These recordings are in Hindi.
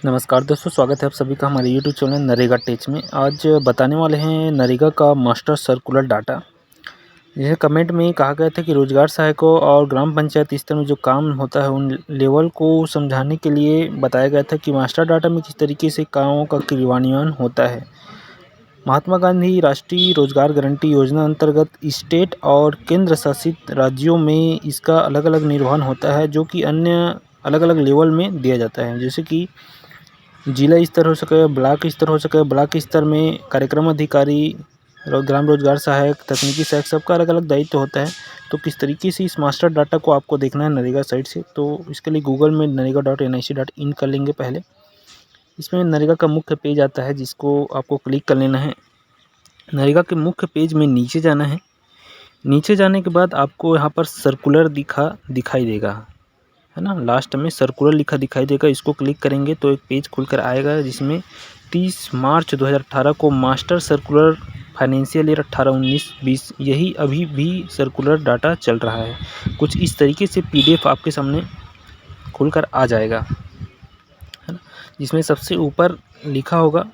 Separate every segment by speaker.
Speaker 1: नमस्कार दोस्तों, स्वागत है आप सभी का हमारे यूट्यूब चैनल नरेगा टेच में। आज बताने वाले हैं नरेगा का मास्टर सर्कुलर डाटा। यह कमेंट में कहा गया था कि रोजगार सहायकों और ग्राम पंचायत स्तर में जो काम होता है उन लेवल को समझाने के लिए बताया गया था कि मास्टर डाटा में किस तरीके से कामों का क्रियान्वयन होता है। महात्मा गांधी राष्ट्रीय रोजगार गारंटी योजना अंतर्गत स्टेट और केंद्र शासित राज्यों में इसका अलग अलग निर्वहन होता है, जो कि अन्य अलग अलग लेवल में दिया जाता है। जैसे कि जिला स्तर हो सके, ब्लॉक स्तर हो सके। ब्लॉक स्तर में कार्यक्रम अधिकारी, ग्राम रोजगार सहायक, तकनीकी सहायक, सबका अलग अलग दायित्व होता है। तो किस तरीके से इस मास्टर डाटा को आपको देखना है नरेगा साइट से, तो इसके लिए गूगल में narega.nic.in कर लेंगे। पहले इसमें नरेगा का मुख्य पेज आता है, जिसको आपको क्लिक कर लेना है। नरेगा के मुख्य पेज में नीचे जाना है। नीचे जाने के बाद आपको यहाँ पर सर्कुलर दिखाई देगा, है ना। लास्ट में सर्कुलर लिखा दिखाई देगा। इसको क्लिक करेंगे तो एक पेज खुलकर आएगा, जिसमें 30 मार्च 2018 को मास्टर सर्कुलर फाइनेंशियल ईयर 18-19-20 यही अभी भी सर्कुलर डाटा चल रहा है। कुछ इस तरीके से PDF आपके सामने खुलकर आ जाएगा, है ना। जिसमें सबसे ऊपर लिखा होगा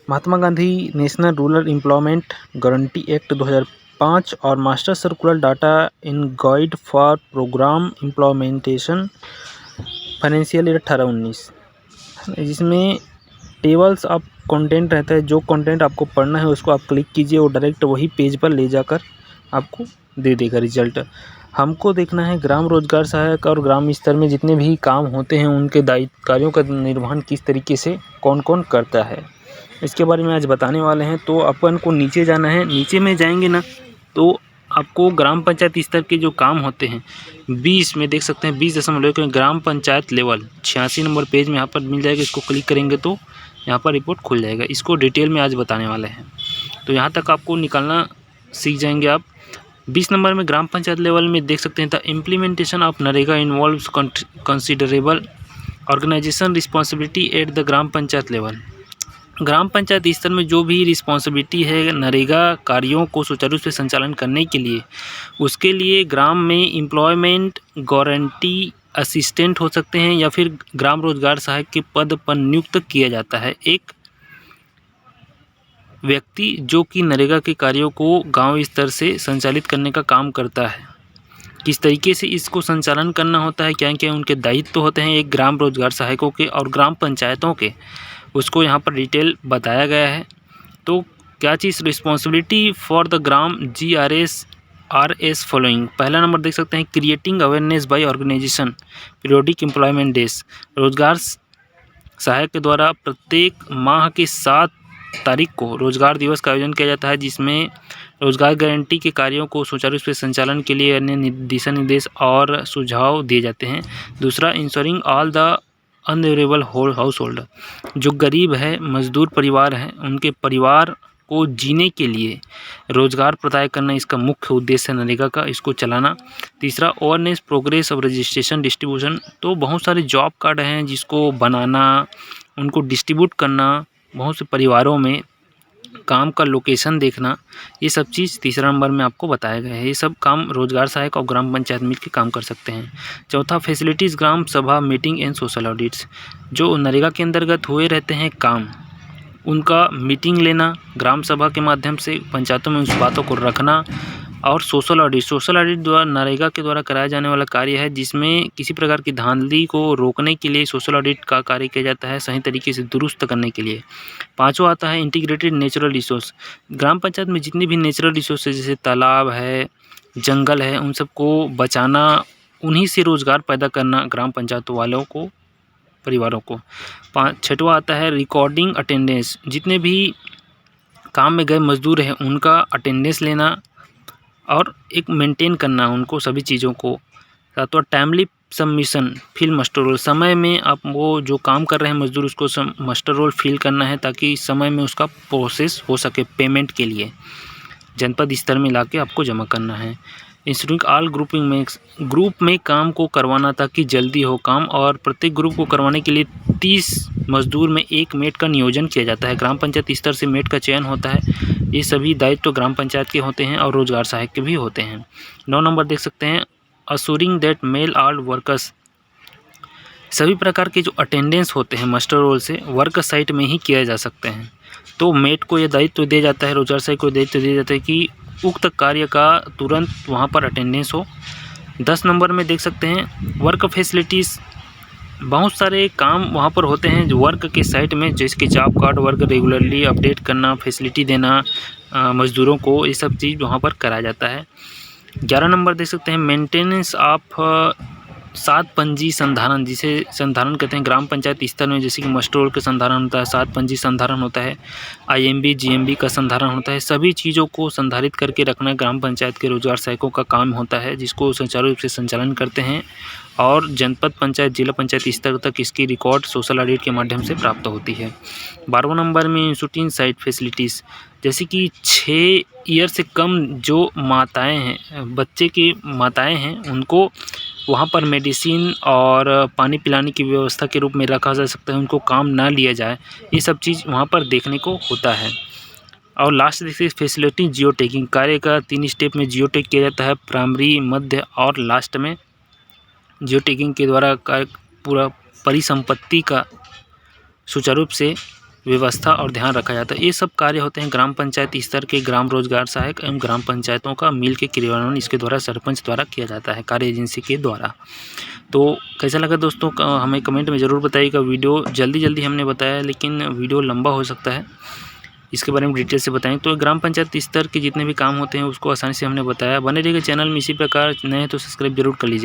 Speaker 1: Mahatma Gandhi national rural employment guarantee act 2005 और master circular data in guide for programme implementation financial year 18-19, जिसमें टेबल्स ऑफ कंटेंट रहता है। जो कंटेंट आपको पढ़ना है उसको आप क्लिक कीजिए और डायरेक्ट वही पेज पर ले जाकर आपको दे देगा रिजल्ट। हमको देखना है ग्राम रोजगार सहायक और ग्राम स्तर में जितने भी काम होते हैं उनके दायित्व कार्यों का निर्वहन किस तरीके से कौन कौन करता है, इसके बारे में आज बताने वाले हैं। तो अपन को नीचे जाना है। नीचे में जाएंगे ना तो आपको ग्राम पंचायत स्तर के जो काम होते हैं 20 में देख सकते हैं, 20.1 ग्राम पंचायत लेवल 86 नंबर पेज में यहाँ पर मिल जाएगा। इसको क्लिक करेंगे तो यहाँ पर रिपोर्ट खुल जाएगा। इसको डिटेल में आज बताने वाले हैं, तो यहाँ तक आपको निकालना सीख जाएंगे आप। 20 नंबर में ग्राम पंचायत लेवल में देख सकते हैं the implementation of NREGA involves considerable organisation responsibility at the gram panchayat level. Gram panchayat स्तर में जो भी रिस्पॉन्सिबिलिटी है नरेगा कार्यों को सुचारू रूप से संचालन करने के लिए, उसके लिए ग्राम में एम्प्लॉयमेंट गारंटी असिस्टेंट हो सकते हैं या फिर ग्राम रोजगार सहायक के पद पर नियुक्त किया जाता है एक व्यक्ति, जो कि नरेगा के कार्यों को गांव स्तर से संचालित करने का काम करता है। किस तरीके से इसको संचालन करना होता है, क्या क्या उनके दायित्व होते हैं एक ग्राम रोजगार सहायकों के और ग्राम पंचायतों के, उसको यहाँ पर डिटेल बताया गया है। तो क्या चीज़ responsibility for the gram GRS R S following. पहला नंबर देख सकते हैं creating awareness by organisation periodic employment days. रोजगार सहायक के द्वारा प्रत्येक माह की 7 तारीख को रोजगार दिवस का आयोजन किया जाता है, जिसमें रोजगार गारंटी के कार्यों को सुचारू रूप से संचालन के लिए अन्य दिशा निर्देश और सुझाव दिए जाते हैं। दूसरा, ensuring all the unavailable household, जो गरीब है, मजदूर परिवार है, उनके परिवार को जीने के लिए रोजगार प्रदान करना इसका मुख्य उद्देश्य है नरेगा का, इसको चलाना। तीसरा, awareness progress of registration distribution, तो बहुत सारे जॉब कार्ड हैं जिसको बनाना, उनको डिस्ट्रीब्यूट करना, बहुत से परिवारों में काम का लोकेशन देखना, ये सब चीज़ तीसरा नंबर में आपको बताया गया है। ये सब काम रोजगार सहायक और ग्राम पंचायत मिल के काम कर सकते हैं। चौथा, फैसिलिटीज़ ग्राम सभा मीटिंग एंड सोशल ऑडिट्स, जो नरेगा के अंतर्गत हुए रहते हैं काम, उनका मीटिंग लेना ग्राम सभा के माध्यम से, पंचायतों में उस बातों को रखना। और सोशल ऑडिट द्वारा नरेगा के द्वारा कराया जाने वाला कार्य है, जिसमें किसी प्रकार की धांधली को रोकने के लिए सोशल ऑडिट का कार्य किया जाता है, सही तरीके से दुरुस्त करने के लिए। पांचवा आता है इंटीग्रेटेड नेचुरल रिसोर्स। ग्राम पंचायत में जितनी भी नेचुरल रिसोर्स है, जैसे तालाब है, जंगल है, उन सबको बचाना, उन्हीं से रोजगार पैदा करना ग्राम पंचायत वालों को, परिवारों को। छठवा आता है रिकॉर्डिंग अटेंडेंस, जितने भी काम में गए मजदूर हैं उनका अटेंडेंस लेना और एक मेंटेन करना उनको सभी चीज़ों को। सातवां, timely submission fill master roll, समय में आप वो जो काम कर रहे हैं मजदूर, उसको मास्टर रोल फिल करना है ताकि समय में उसका प्रोसेस हो सके पेमेंट के लिए, जनपद स्तर में लाके आपको जमा करना है। इंस्ट्रूइंग ऑल ग्रुपिंग में, ग्रुप में काम को करवाना ताकि जल्दी हो काम, और प्रत्येक ग्रुप को करवाने के लिए 30 मजदूर में एक मेट का नियोजन किया जाता है। ग्राम पंचायत स्तर से मेट का चयन होता है। ये सभी दायित्व तो ग्राम पंचायत के होते हैं और रोजगार सहायक के भी होते हैं। 9 नंबर देख सकते हैं अश्योरिंग दैट मेल आर्ड वर्कर्स सभी प्रकार के जो अटेंडेंस होते हैं मास्टर रोल से वर्क साइट में ही किया जा सकते हैं। तो मेट को यह दायित्व दिया जाता है, रोजगार सहायक को दायित्व दिया जाता है कि उक्त कार्य का तुरंत वहाँ पर अटेंडेंस हो। 10 नंबर में देख सकते हैं वर्क फैसिलिटीज़, बहुत सारे काम वहाँ पर होते हैं जो वर्क के साइट में, जैसे कि job card work regularly update करना, फैसिलिटी देना मज़दूरों को, ये सब चीज़ वहाँ पर कराया जाता है। 11 नंबर देख सकते हैं मेंटेनेंस ऑफ 7 पंजी संधारण, जिसे संधारण कहते हैं ग्राम पंचायत स्तर में, जैसे कि मास्टर रोल का संधारण होता है, 7 पंजी संधारण होता है, IMB GMB का संधारण होता है। सभी चीज़ों को संधारित करके रखना ग्राम पंचायत के रोजगार सहायकों का काम होता है, जिसको सुचारू रूप से संचालन करते हैं और जनपद पंचायत जिला पंचायत स्तर तक इसकी रिकॉर्ड सोशल ऑडिट के माध्यम से प्राप्त होती है। 12वें नंबर में इंस्टीट्यूशन साइट फैसिलिटीज़, जैसे कि 6 ईयर से कम जो माताएं हैं, बच्चे की माताएं हैं, उनको वहाँ पर मेडिसिन और पानी पिलाने की व्यवस्था के रूप में रखा जा सकता है, उनको काम ना लिया जाए, ये सब चीज़ वहाँ पर देखने को होता है। और लास्ट देखिए फैसिलिटी जियो टैगिंग, कार्य का 3 स्टेप में जियो टैग किया जाता है, प्राइमरी, मध्य और लास्ट में जियो टैगिंग के द्वारा कार्य पूरा परिसंपत्ति का सुचारू रूप से व्यवस्था और ध्यान रखा जाता है। ये सब कार्य होते हैं ग्राम पंचायत स्तर के ग्राम रोजगार सहायक एवं ग्राम पंचायतों का मिल के क्रियान्वयन इसके द्वारा सरपंच द्वारा किया जाता है, कार्य एजेंसी के द्वारा। तो कैसा लगा दोस्तों, हमें कमेंट में ज़रूर बताइएगा। वीडियो जल्दी हमने बताया, लेकिन वीडियो लंबा हो सकता है, इसके बारे में डिटेल से बताएं। तो ग्राम पंचायत स्तर के जितने भी काम होते हैं उसको आसानी से हमने बताया। बने रहिएगा चैनल में, इसी प्रकार नए हैं तो सब्सक्राइब जरूर कर लीजिए।